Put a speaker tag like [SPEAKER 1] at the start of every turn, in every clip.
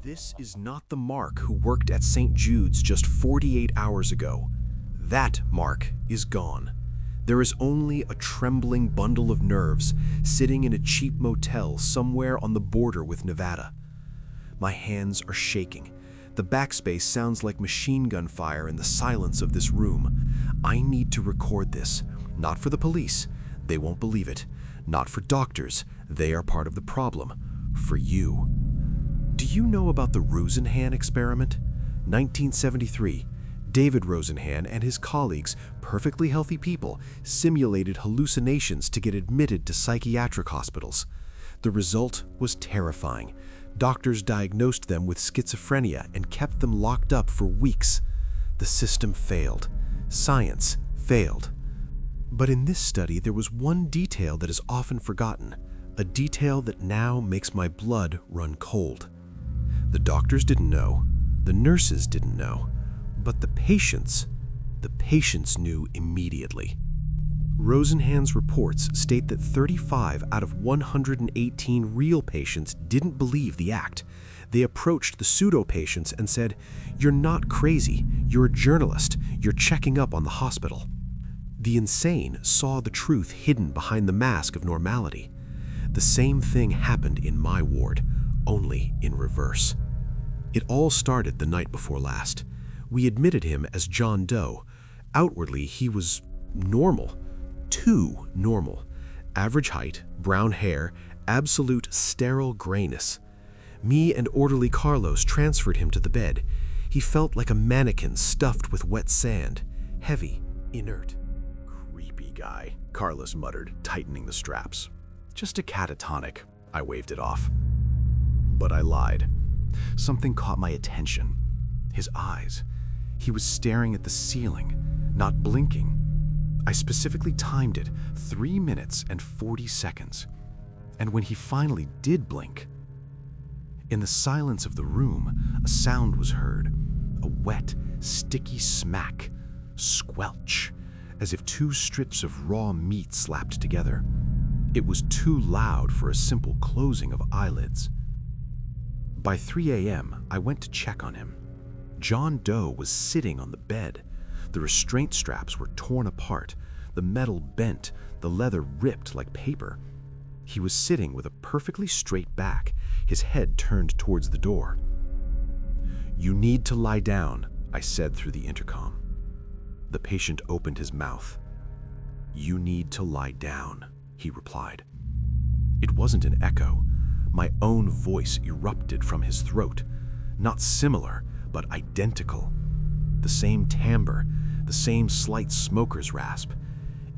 [SPEAKER 1] This is not the Mark who worked at St. Jude's just 48 hours ago. That Mark is gone. There is only a trembling bundle of nerves sitting in a cheap motel somewhere on the border with Nevada. My hands are shaking. The backspace sounds like machine gun fire in the silence of this room. I need to record this. Not for the police. They won't believe it. Not for doctors. They are part of the problem. For you. Do you know about the Rosenhan experiment? 1973. David Rosenhan and his colleagues, perfectly healthy people, simulated hallucinations to get admitted to psychiatric hospitals. The result was terrifying. Doctors diagnosed them with schizophrenia and kept them locked up for weeks. The system failed. Science failed. But in this study, there was one detail that is often forgotten, a detail that now makes my blood run cold. The doctors didn't know, the nurses didn't know, but the patients knew immediately. Rosenhan's reports state that 35 out of 118 real patients didn't believe the act. They approached the pseudo-patients and said, "You're not crazy, you're a journalist, you're checking up on the hospital." The insane saw the truth hidden behind the mask of normality. The same thing happened in my ward, only in reverse. It all started the night before last. We admitted him as John Doe. Outwardly, he was normal. Too normal. Average height, brown hair, absolute sterile grayness. Me and orderly Carlos transferred him to the bed. He felt like a mannequin stuffed with wet sand. Heavy, inert.
[SPEAKER 2] "Creepy guy," Carlos muttered, tightening the straps. "Just a catatonic." I waved it off. But I lied. Something caught my attention. His eyes. He was staring at the ceiling, not blinking. I specifically timed it, 3 minutes and 40 seconds. And when he finally did blink, in the silence of the room, a sound was heard. A wet, sticky smack. Squelch. As if two strips of raw meat slapped together. It was too loud for a simple closing of eyelids. By 3 a.m., I went to check on him. John Doe was sitting on the bed. The restraint straps were torn apart, the metal bent, the leather ripped like paper. He was sitting with a perfectly straight back, his head turned towards the door. "You need to lie down," I said through the intercom. The patient opened his mouth. "You need to lie down," he replied. It wasn't an echo. My own voice erupted from his throat. Not similar, but identical. The same timbre, the same slight smoker's rasp.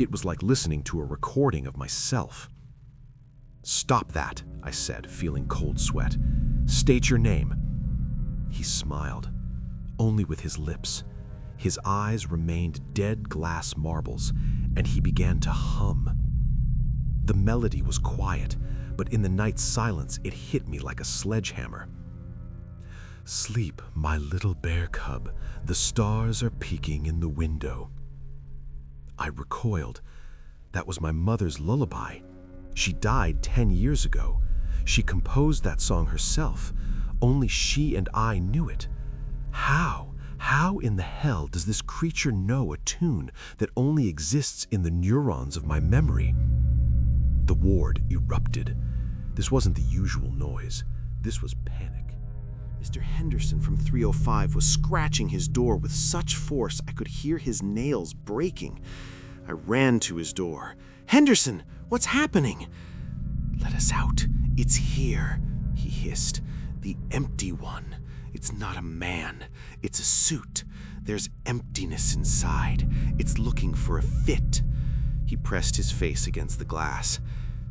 [SPEAKER 2] It was like listening to a recording of myself. "Stop that," I said, feeling cold sweat. "State your name." He smiled, only with his lips. His eyes remained dead glass marbles, and he began to hum. The melody was quiet, but in the night's silence it hit me like a sledgehammer. "Sleep, my little bear cub, the stars are peeking in the window." I recoiled. That was my mother's lullaby. She died 10 years ago. She composed that song herself. Only she and I knew it. How in the hell does this creature know a tune that only exists in the neurons of my memory? The ward erupted. This wasn't the usual noise. This was panic. Mr. Henderson from 305 was scratching his door with such force I could hear his nails breaking. I ran to his door. "Henderson, what's happening?" "Let us out. It's here," he hissed. "The empty one. It's not a man. It's a suit. There's emptiness inside. It's looking for a fit." He pressed his face against the glass.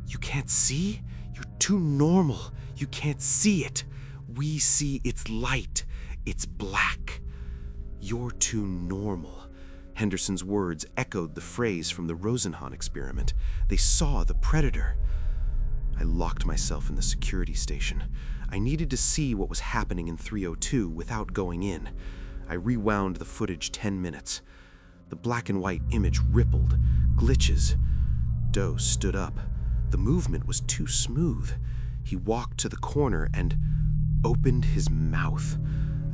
[SPEAKER 2] "You can't see? You're too normal. You can't see it. We see its light. It's black. You're too normal." Henderson's words echoed the phrase from the Rosenhan experiment. They saw the predator. I locked myself in the security station. I needed to see what was happening in 302 without going in. I rewound the footage 10 minutes. The black and white image rippled, glitches. Doe stood up. The movement was too smooth. He walked to the corner and
[SPEAKER 1] opened his mouth.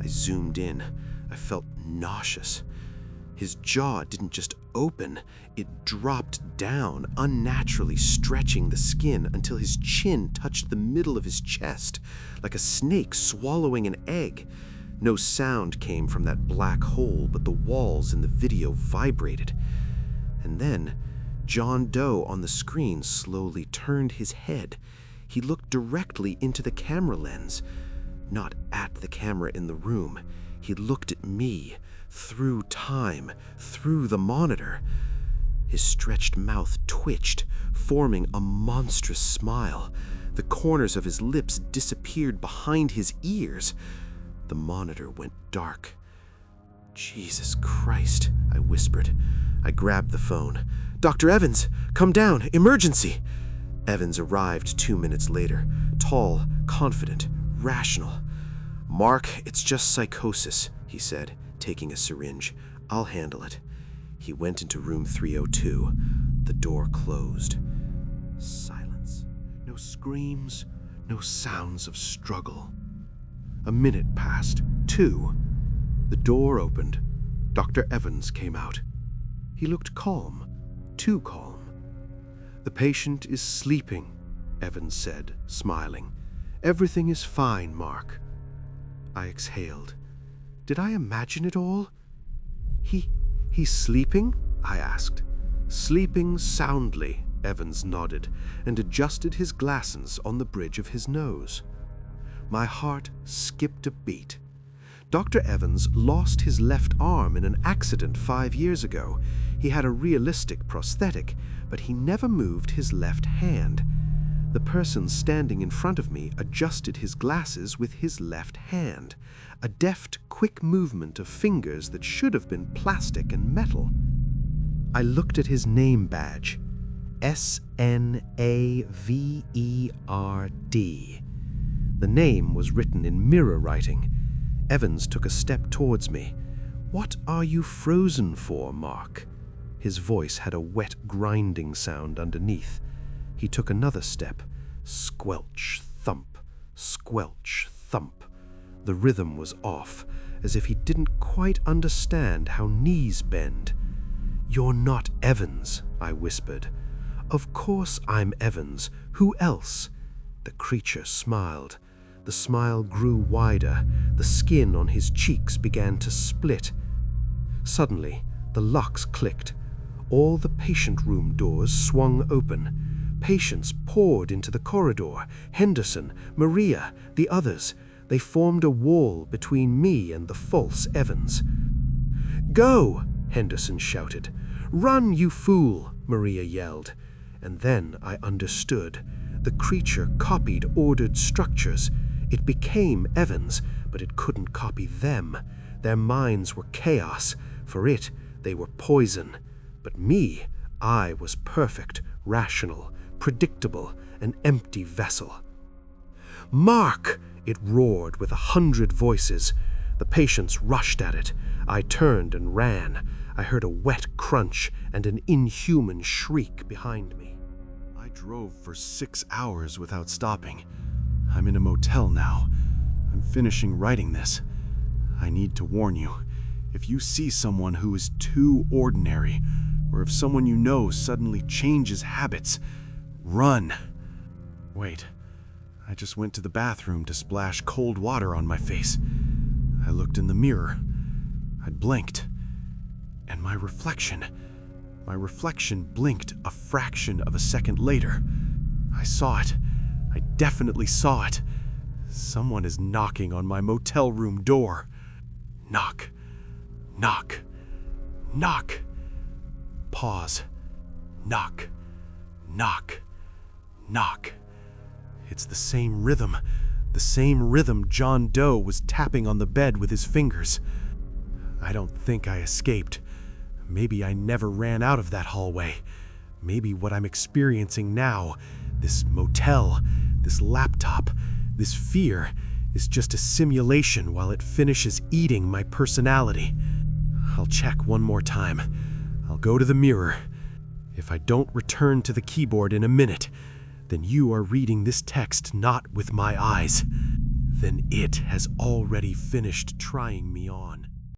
[SPEAKER 1] I zoomed in. I felt nauseous. His jaw didn't just open, it dropped down, unnaturally stretching the skin until his chin touched the middle of his chest, like a snake swallowing an egg. No sound came from that black hole, but the walls in the video vibrated. And then, John Doe on the screen slowly turned his head. He looked directly into the camera lens, not at the camera in the room. He looked at me, through time, through the monitor. His stretched mouth twitched, forming a monstrous smile. The corners of his lips disappeared behind his ears. The monitor went dark. "Jesus Christ," I whispered. I grabbed the phone. "Dr. Evans, come down, emergency!" Evans arrived 2 minutes later, tall, confident, rational. "Mark, it's just psychosis," he said, taking a syringe. "I'll handle it." He went into room 302. The door closed. Silence. No screams, no sounds of struggle. A minute passed. 2. The door opened. Dr. Evans came out. He looked calm, too calm. "The patient is sleeping," Evans said, smiling. "Everything is fine, Mark." I exhaled. Did I imagine it all? He's sleeping? I asked. "Sleeping soundly," Evans nodded, and adjusted his glasses on the bridge of his nose. My heart skipped a beat. Dr. Evans lost his left arm in an accident 5 years ago. He had a realistic prosthetic, but he never moved his left hand. The person standing in front of me adjusted his glasses with his left hand, a deft, quick movement of fingers that should have been plastic and metal. I looked at his name badge, SNAVERD. The name was written in mirror writing. Evans took a step towards me. "What are you frozen for, Mark?" His voice had a wet, grinding sound underneath. He took another step. Squelch, thump, squelch, thump. The rhythm was off, as if he didn't quite understand how knees bend. "You're not Evans," I whispered. "Of course I'm Evans. Who else?" The creature smiled. The smile grew wider. The skin on his cheeks began to split. Suddenly, the locks clicked. All the patient room doors swung open. Patients poured into the corridor. Henderson, Maria, the others. They formed a wall between me and the false Evans. "Go!" Henderson shouted. "Run, you fool!" Maria yelled. And then I understood. The creature copied ordered structures. It became Evans, but it couldn't copy them. Their minds were chaos. For it, they were poison. But me, I was perfect, rational, predictable, an empty vessel. "Mark!" It roared with 100 voices. The patients rushed at it. I turned and ran. I heard a wet crunch and an inhuman shriek behind me. I drove for 6 hours without stopping. I'm in a motel now. I'm finishing writing this. I need to warn you. If you see someone who is too ordinary, or if someone you know suddenly changes habits, run. Wait, I just went to the bathroom to splash cold water on my face. I looked in the mirror. I'd blinked. And my reflection blinked a fraction of a second later. I saw it. I definitely saw it. Someone is knocking on my motel room door. Knock. Knock. Knock. Pause. Knock. Knock. Knock. It's the same rhythm John Doe was tapping on the bed with his fingers. I don't think I escaped. Maybe I never ran out of that hallway. Maybe what I'm experiencing now, this motel, this laptop, this fear, is just a simulation while it finishes eating my personality. I'll check one more time. I'll go to the mirror. If I don't return to the keyboard in a minute, then you are reading this text not with my eyes. then it has already finished trying me on.